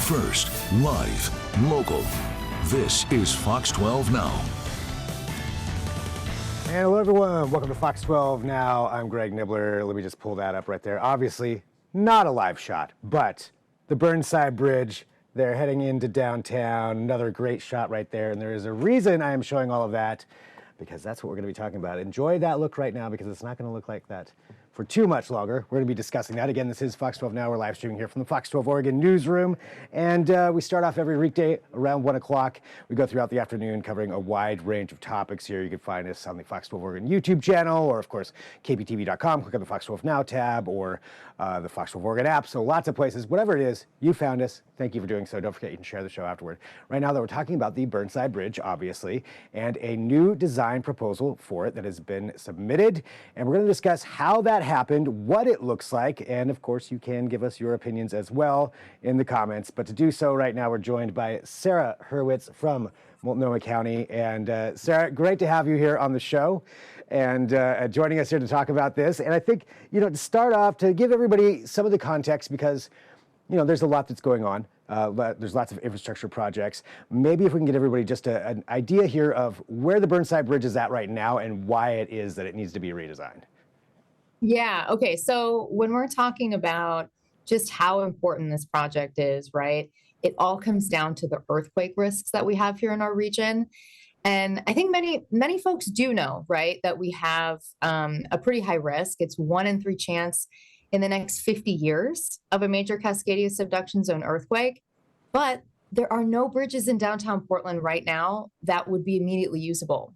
First, live, local. This is Fox 12 Now. And hello, everyone. Welcome to Fox 12 Now. I'm Greg Nibbler. Let me just pull that up right there. Obviously, not a live shot, but the Burnside Bridge. They're heading into downtown. Another great shot right there. And there is a reason I am showing all of that, because that's what we're going to be talking about. Enjoy that look right now, because it's not going to look like that for too much longer. We're going to be discussing that. Again, this is Fox 12 Now. We're live streaming here from the Fox 12 Oregon newsroom. And we start off every weekday around 1 o'clock. We go throughout the afternoon covering a wide range of topics here. You can find us on the Fox 12 Oregon YouTube channel, or of course, KPTV.com. Click on the Fox 12 Now tab, or the Fox 12 Oregon app. So lots of places. Whatever it is, you found us. Thank you for doing so. Don't forget you can share the show afterward. Right now, though, we're talking about the Burnside Bridge, obviously, and a new design proposal for it that has been submitted. And we're going to discuss how that happened, what it looks like, and of course, you can give us your opinions as well in the comments. But to do so right now, we're joined by Sarah Hurwitz from Multnomah County. And Sarah, great to have you here on the show and joining us here to talk about this. And I think, to start off, to give everybody some of the context, because there's a lot that's going on. There's lots of infrastructure projects. Maybe if we can get everybody just an idea here of where the Burnside Bridge is at right now and why it is that it needs to be redesigned. Yeah. Okay. So when we're talking about just how important this project is, right, it all comes down to the earthquake risks that we have here in our region. And I think many folks do know, right, that we have a pretty high risk. It's 1 in 3 chance in the next 50 years of a major Cascadia subduction zone earthquake. But there are no bridges in downtown Portland right now that would be immediately usable.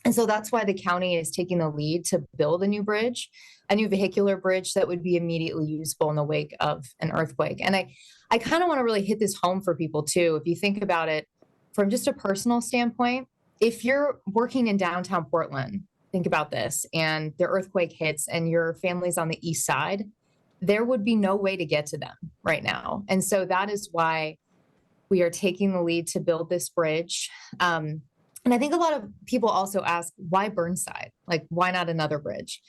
And so that's why the county is taking the lead to build a new bridge, a new vehicular bridge that would be immediately usable in the wake of an earthquake. And I kind of want to really hit this home for people too. If you think about it from just a personal standpoint, if you're working in downtown Portland, think about this, and the earthquake hits and your family's on the east side, there would be no way to get to them right now. And so that is why we are taking the lead to build this bridge. And I think a lot of people also ask, why Burnside? Like, why not another bridge?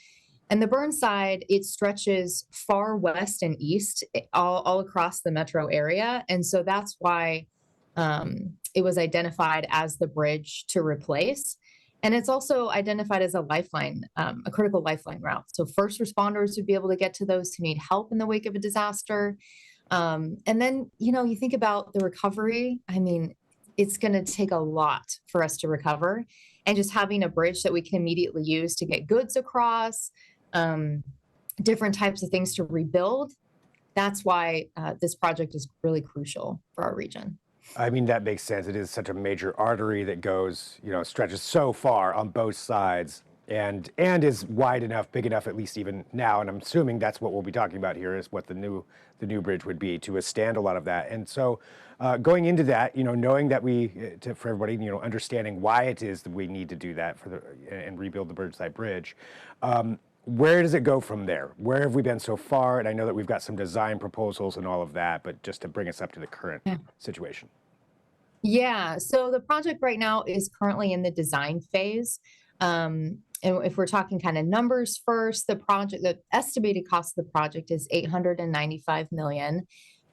And the Burnside, it stretches far west and east, all across the metro area. And so that's why it was identified as the bridge to replace. And it's also identified as a lifeline, a critical lifeline route. So first responders would be able to get to those who need help in the wake of a disaster. And then, you think about the recovery. I mean, it's going to take a lot for us to recover. And just having a bridge that we can immediately use to get goods across, different types of things to rebuild. That's why this project is really crucial for our region. I mean, that makes sense. It is such a major artery that goes, stretches so far on both sides and is wide enough, big enough, at least even now. And I'm assuming that's what we'll be talking about here, is what the new bridge would be to withstand a lot of that. And so going into that, knowing that for everybody, understanding why it is that we need to do that and rebuild the Burnside Bridge, where does it go from there? Where have we been so far? And I know that we've got some design proposals and all of that, but just to bring us up to the current situation. Yeah, so the project right now is currently in the design phase. And if we're talking kind of numbers first, the estimated cost of the project is $895 million.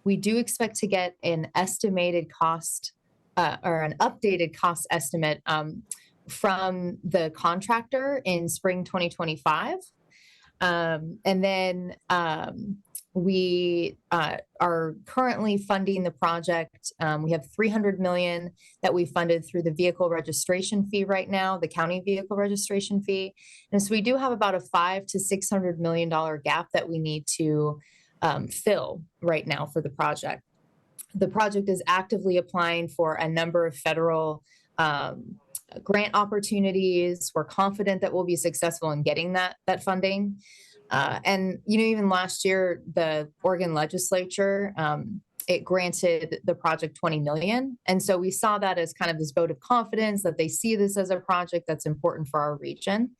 We do expect to get an estimated cost or an updated cost estimate from the contractor in spring 2025. And then we are currently funding the project. We have $300 million that we funded through the vehicle registration fee right now, the county vehicle registration fee. And so we do have about a $500 to $600 million gap that we need to fill right now for the project. The project is actively applying for a number of federal grant opportunities. We're confident that we'll be successful in getting that funding. And, even last year, the Oregon legislature, it granted the project $20 million. And so we saw that as kind of this vote of confidence that they see this as a project that's important for our region.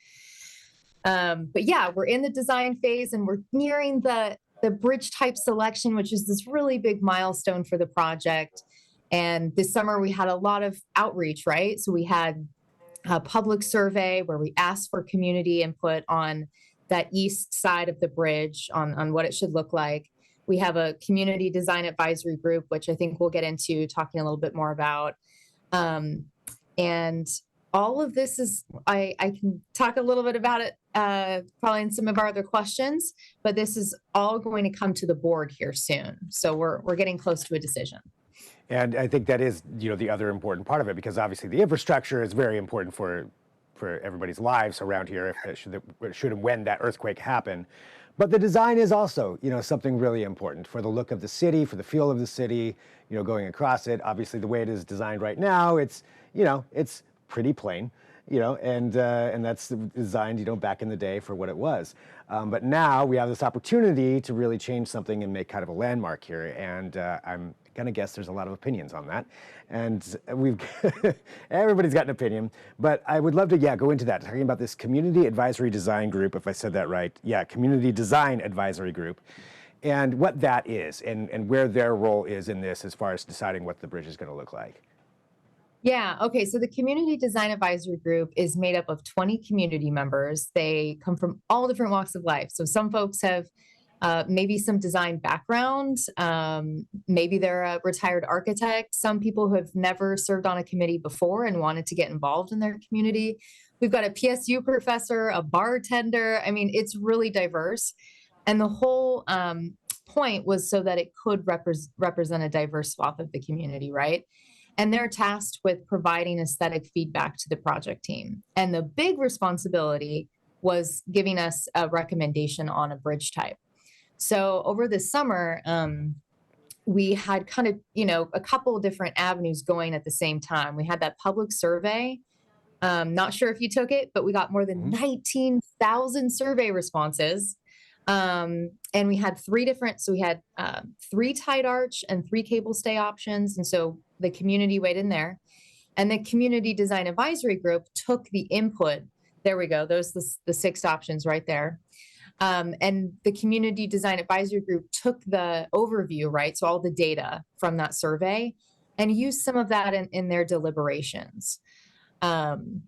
But yeah, we're in the design phase and we're nearing the bridge type selection, which is this really big milestone for the project. And this summer we had a lot of outreach, right? So we had a public survey where we asked for community input on that east side of the bridge on what it should look like. We have a community design advisory group, which I think we'll get into talking a little bit more about. And all of this is, I can talk a little bit about it probably in some of our other questions, but this is all going to come to the board here soon. So we're getting close to a decision. And I think that is, the other important part of it, because obviously the infrastructure is very important for everybody's lives around here, if should and when that earthquake happen. But the design is also, something really important for the look of the city, for the feel of the city, going across it. Obviously, the way it is designed right now, it's pretty plain, and that's designed, back in the day for what it was. But now we have this opportunity to really change something and make kind of a landmark here. And I'm gonna guess there's a lot of opinions on that. And everybody's got an opinion, but I would love to, go into that, talking about this Community Advisory Design Group, if I said that right. Yeah, Community Design Advisory Group, and what that is and where their role is in this as far as deciding what the bridge is gonna look like. Yeah. Okay. So the Community Design Advisory Group is made up of 20 community members. They come from all different walks of life. So some folks have maybe some design background. Maybe they're a retired architect. Some people who have never served on a committee before and wanted to get involved in their community. We've got a PSU professor, a bartender. I mean, it's really diverse. And the whole point was so that it could represent a diverse swath of the community, right? And they're tasked with providing aesthetic feedback to the project team. And the big responsibility was giving us a recommendation on a bridge type. So over the summer, we had kind of, a couple of different avenues going at the same time. We had that public survey. Not sure if you took it, but we got more than 19,000 survey responses. And we had three tight arch and 3 cable stay options. And so the community weighed in there, and the Community Design Advisory Group took the input. There we go. Those the 6 options right there. And the Community Design Advisory Group took the overview, right? So all the data from that survey, and used some of that in their deliberations. And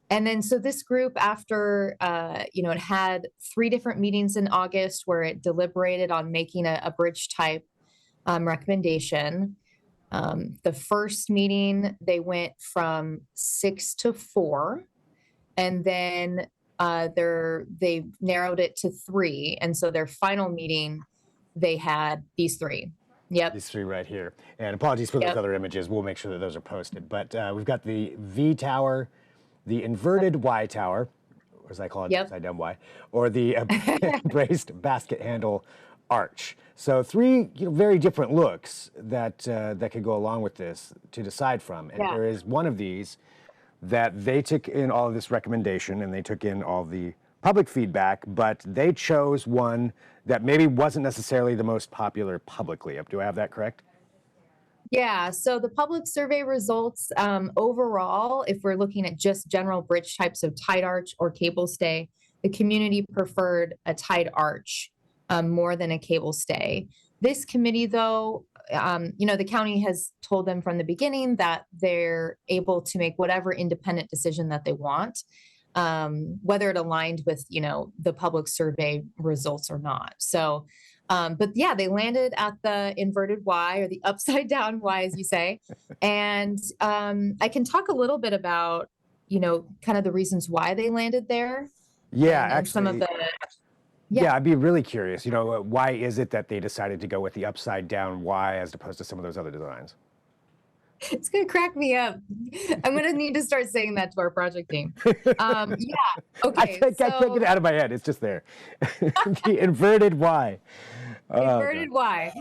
then, so this group, after, it had 3 different meetings in August where it deliberated on making a bridge type recommendation. The first meeting, they went from 6 to 4, and then they narrowed it to 3. And so their final meeting, they had these 3. Yep. These 3 right here. And apologies for those other images. We'll make sure that those are posted. But we've got the V Tower, the inverted Y tower, or as I call it, upside down Y, or the braced basket handle arch. So 3 very different looks that could go along with this to decide from. And there is one of these that they took in all of this recommendation, and they took in all the public feedback, but they chose one that maybe wasn't necessarily the most popular publicly. Do I have that correct? Yeah, so the public survey results, overall, if we're looking at just general bridge types of tight arch or cable stay, the community preferred a tight arch more than a cable stay. This committee, though, the county has told them from the beginning that they're able to make whatever independent decision that they want, whether it aligned with, the public survey results or not. So, but yeah, they landed at the inverted Y, or the upside down Y, as you say. And I can talk a little bit about, kind of the reasons why they landed there. Yeah, and actually. some of the. Yeah, I'd be really curious, why is it that they decided to go with the upside down Y as opposed to some of those other designs? It's going to crack me up. I'm going to need to start saying that to our project team. Okay. I can't get it out of my head. It's just there. The inverted Y. Inverted Y.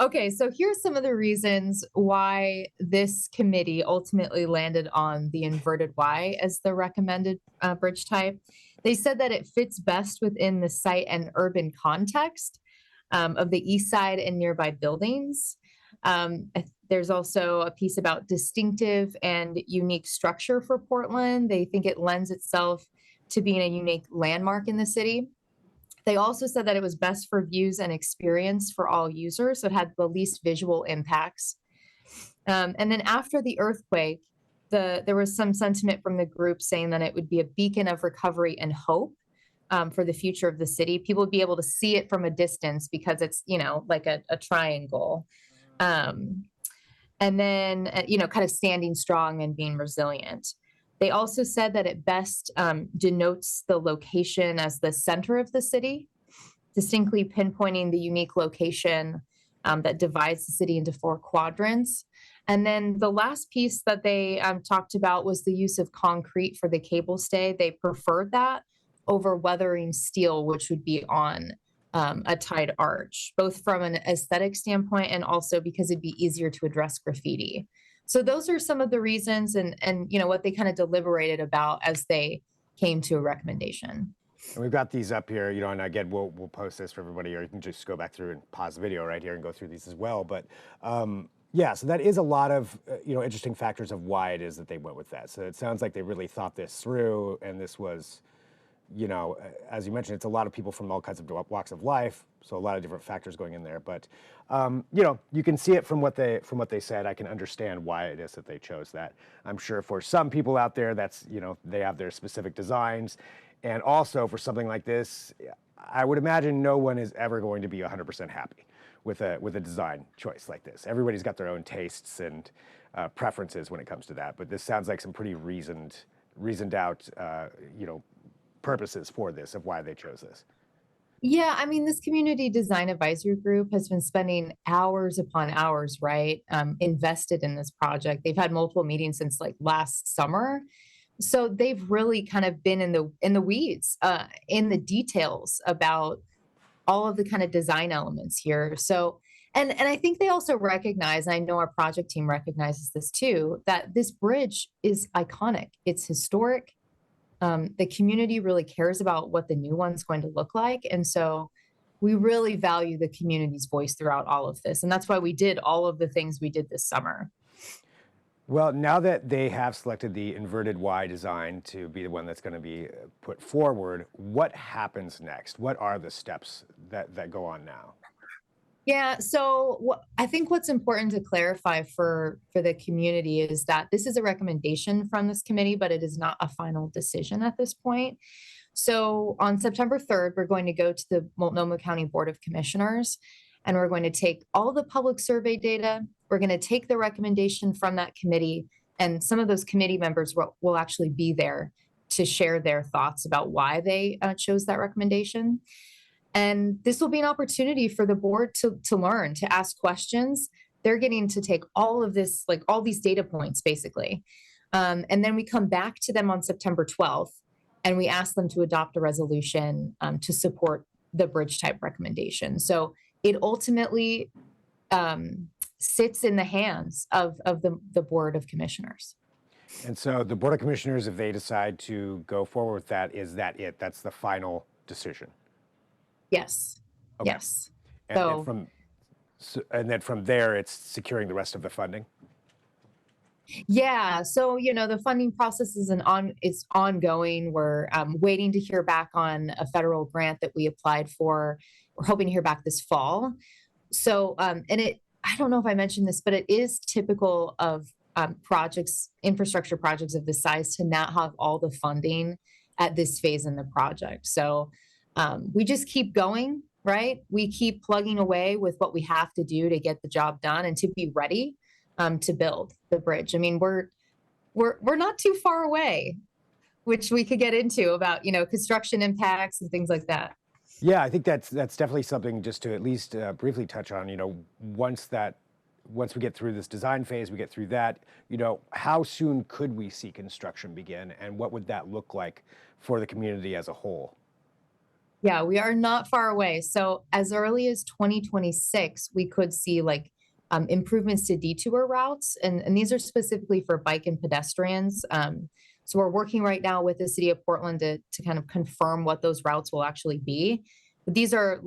Okay, so here's some of the reasons why this committee ultimately landed on the inverted Y as the recommended bridge type. They said that it fits best within the site and urban context of the east side and nearby buildings. There's also a piece about distinctive and unique structure for Portland. They think it lends itself to being a unique landmark in the city. They also said that it was best for views and experience for all users, so it had the least visual impacts. And then after the earthquake, there was some sentiment from the group saying that it would be a beacon of recovery and hope for the future of the city. People would be able to see it from a distance because it's, like a triangle. Um, and then, kind of standing strong and being resilient. They also said that it best denotes the location as the center of the city, distinctly pinpointing the unique location that divides the city into 4 quadrants. And then the last piece that they talked about was the use of concrete for the cable stay. They preferred that over weathering steel, which would be on a tied arch, both from an aesthetic standpoint and also because it'd be easier to address graffiti. So those are some of the reasons and what they kind of deliberated about as they came to a recommendation. And we've got these up here, and again, we'll post this for everybody, or you can just go back through and pause the video right here and go through these as well. But yeah, so that is a lot of, interesting factors of why it is that they went with that. So it sounds like they really thought this through, and this was, as you mentioned, it's a lot of people from all kinds of walks of life, so a lot of different factors going in there. But you can see it from what they said. I can understand why it is that they chose that. I'm sure for some people out there, that's they have their specific designs, and also for something like this, I would imagine no one is ever going to be 100% happy with a design choice like this. Everybody's got their own tastes and preferences when it comes to that. But this sounds like some pretty reasoned out, purposes for this of why they chose this. Yeah, I mean, this community design advisory group has been spending hours upon hours, right, invested in this project. They've had multiple meetings since like last summer, so they've really kind of been in the weeds, in the details about all of the kind of design elements here. So, and I think they also recognize, and I know our project team recognizes this too, that this bridge is iconic. It's historic. The community really cares about what the new one's going to look like. And so we really value the community's voice throughout all of this. And that's why we did all of the things we did this summer. Well, now that they have selected the inverted Y design to be the one that's going to be put forward, what happens next? What are the steps that go on now? Yeah, so I think what's important to clarify for the community is that this is a recommendation from this committee, but it is not a final decision at this point. So on September 3rd, we're going to go to the Multnomah County Board of Commissioners, and we're going to take all the public survey data. We're going to take the recommendation from that committee, and some of those committee members will actually be there to share their thoughts about why they chose that recommendation. And this will be an opportunity for the board to learn, to ask questions. They're getting to take all of this, like all these data points, basically. And then we come back to them on September 12th, and we ask them to adopt a resolution to support the bridge type recommendation. So it ultimately sits in the hands of the Board of Commissioners. And so the Board of Commissioners, if they decide to go forward with that, is that it? That's the final decision? Yes. Okay. Yes. And then from there, it's securing the rest of the funding? Yeah. So, the funding process is it's ongoing. We're waiting to hear back on a federal grant that we applied for. We're hoping to hear back this fall. So, I don't know if I mentioned this, but it is typical of infrastructure projects of this size to not have all the funding at this phase in the project. So we just keep going, right? We keep plugging away with what we have to do to get the job done and to be ready to build the bridge. I mean, we're not too far away, which we could get into about, construction impacts and things like that. Yeah, I think that's definitely something just to at least briefly touch on. Once we get through this design phase, we get through that, how soon could we see construction begin, and what would that look like for the community as a whole? Yeah, we are not far away. So as early as 2026, we could see improvements to detour routes. And these are specifically for bike and pedestrians. So we're working right now with the city of Portland to kind of confirm what those routes will actually be. But these are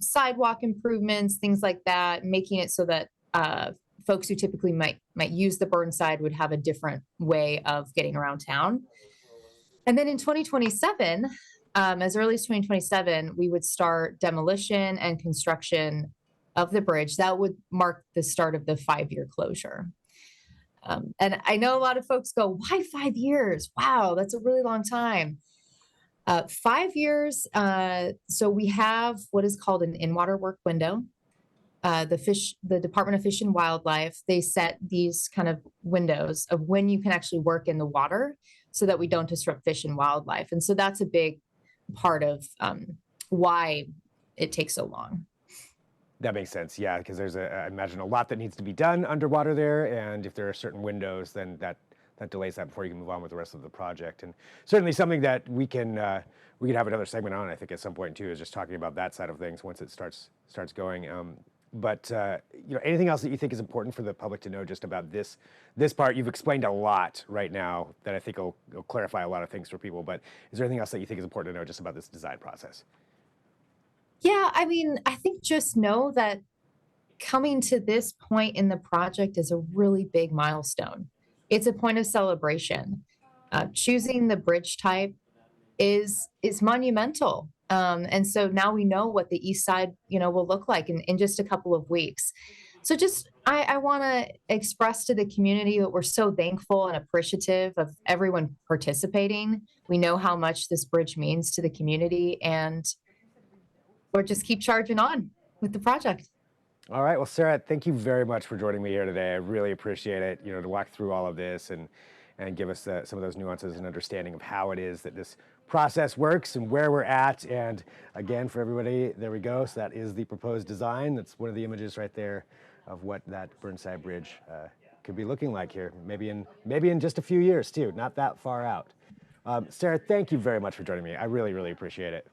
sidewalk improvements, things like that, making it so that folks who typically might use the Burnside would have a different way of getting around town. And then in 2027, as early as 2027, we would start demolition and construction of the bridge. That would mark the start of the 5-year closure. And I know a lot of folks go, why 5 years? Wow, that's a really long time. 5 years. So we have what is called an in-water work window. The Department of Fish and Wildlife, they set these kind of windows of when you can actually work in the water so that we don't disrupt fish and wildlife. And so that's a big part of why it takes so long. That makes sense, yeah, because there's I imagine a lot that needs to be done underwater there, and if there are certain windows, then that delays that before you can move on with the rest of the project. And certainly something that we can have another segment on, I think, at some point too, is just talking about that side of things once it starts going. But anything else that you think is important for the public to know just about this part? You've explained a lot right now that I think will clarify a lot of things for people. But is there anything else that you think is important to know just about this design process? Yeah, I mean, I think just know that coming to this point in the project is a really big milestone. It's a point of celebration. Choosing the bridge type is monumental. And so now we know what the east side, will look like in just a couple of weeks. So just I want to express to the community that we're so thankful and appreciative of everyone participating. We know how much this bridge means to the community, and we'll just keep charging on with the project. All right. Well, Sarah, thank you very much for joining me here today. I really appreciate it, to walk through all of this and give us some of those nuances and understanding of how it is that this process works and where we're at. And again, for everybody, there we go. So that is the proposed design. That's one of the images right there of what that Burnside Bridge could be looking like here, maybe in just a few years too, not that far out. Sarah, thank you very much for joining me. I really, really appreciate it.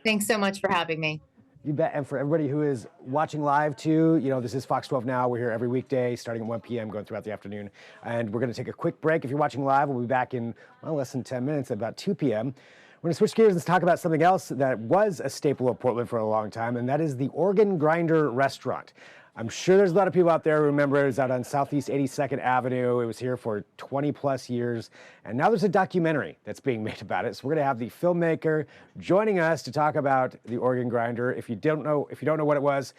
Thanks so much for having me. You bet. And for everybody who is watching live too, this is Fox 12 Now. We're here every weekday starting at 1 p.m. going throughout the afternoon. And we're going to take a quick break. If you're watching live, we'll be back in less than 10 minutes at about 2 p.m. We're going to switch gears and talk about something else that was a staple of Portland for a long time, and that is the Organ Grinder restaurant. I'm sure there's a lot of people out there who remember it was out on Southeast 82nd Avenue. It was here for 20 plus years. And now there's a documentary that's being made about it. So we're going to have the filmmaker joining us to talk about the Organ Grinder. If you don't know what it was,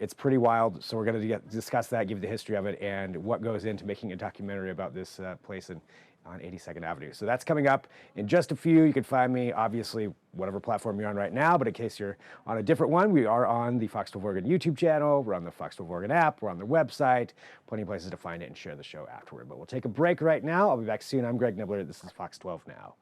it's pretty wild. So we're going to discuss that, give the history of it, and what goes into making a documentary about this place on 82nd Avenue. So that's coming up in just a few. You can find me, obviously, whatever platform you're on right now, but in case you're on a different one, we are on the Fox 12 Oregon YouTube channel. We're on the Fox 12 Oregon app. We're on the website. Plenty of places to find it and share the show afterward. But we'll take a break right now. I'll be back soon. I'm Greg Nibbler. This is Fox 12 Now.